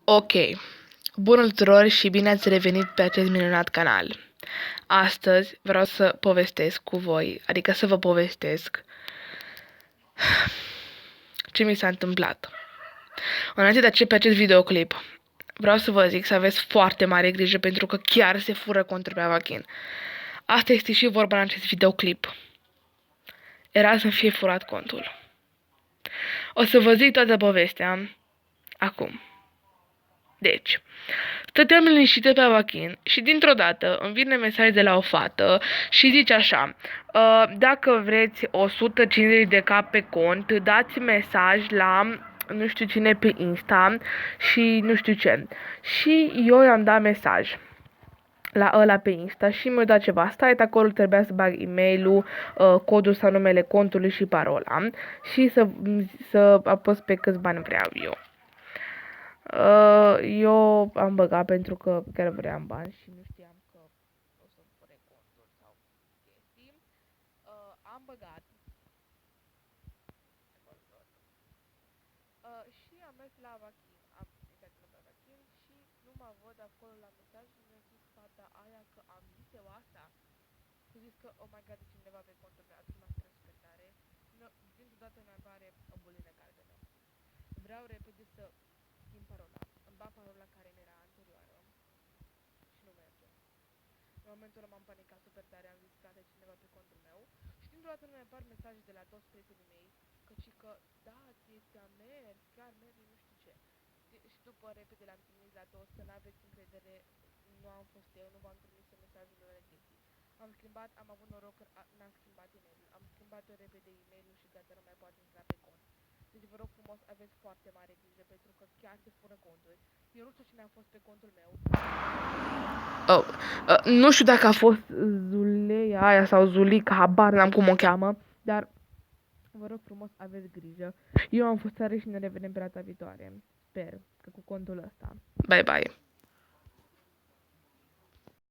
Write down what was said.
Ok, bună tuturor și bine ați revenit pe acest minunat canal. Astăzi vreau să povestesc cu voi, adică să vă povestesc ce mi s-a întâmplat. Înainte de a începe acest videoclip, vreau să vă zic să aveți foarte mare grijă pentru că chiar se fură contul pe Avachin. Asta este și vorba în acest videoclip. Era să-mi fie furat contul. O să vă zic toată povestea acum. Deci, stăteam liniștită pe Avachin și dintr-o dată îmi vine mesaj de la o fată și zice așa: dacă vreți 150 de K pe cont, dați mesaj la nu știu cine pe Insta și nu știu ce. Și eu i-am dat mesaj la ăla pe Insta și mi-a dat ceva. Stai acolo, trebuia să bag e-mail-ul, codul sau numele contului și parola și să apăs pe câți bani vreau eu. Eu am băgat pentru că chiar vreau bani și nu știam că o să-mi fure contul sau chestii. Am băgat. Și am mers la Avachin. Am intrat pe Avachin și nu mă văd acolo la mesaj și mi-a zis fata aia că am zis eu asta. Și zis că, oh my god, de cineva pe contul meu, atunci m-a stresat super tare. Dintr-o dată mi apare o bulină galbenă. Vreau repede să schimb parola. Îmi bag parola care mi era anterioară și nu merge. În momentul ăla m-am panicat super tare, am zis că are cineva pe contul meu și dintr-o dată nu mi apar mesaje de la toți prietenii mei că da, este a mers, chiar merge, nu știu ce. Și după repede l-am trimis la toți că n-aveți încredere, nu am fost eu, nu v-am trimis mesajul de chestii. Am schimbat, am avut noroc că n-am schimbat e-mail-ul. Am schimbat eu repede e-mail-ul și gata, nu mai poate intra pe cont. Deci vă rog frumos, aveți foarte mare grijă pentru că chiar se fură conturi. Eu nu știu cine a fost pe contul meu. Nu știu dacă a fost Zuleia aia sau Zulica, habar n-am cum o cheamă, dar vă rog frumos, aveți grijă. Eu am fost tare și ne revedem pe data viitoare. Sper că cu contul ăsta. Bye bye.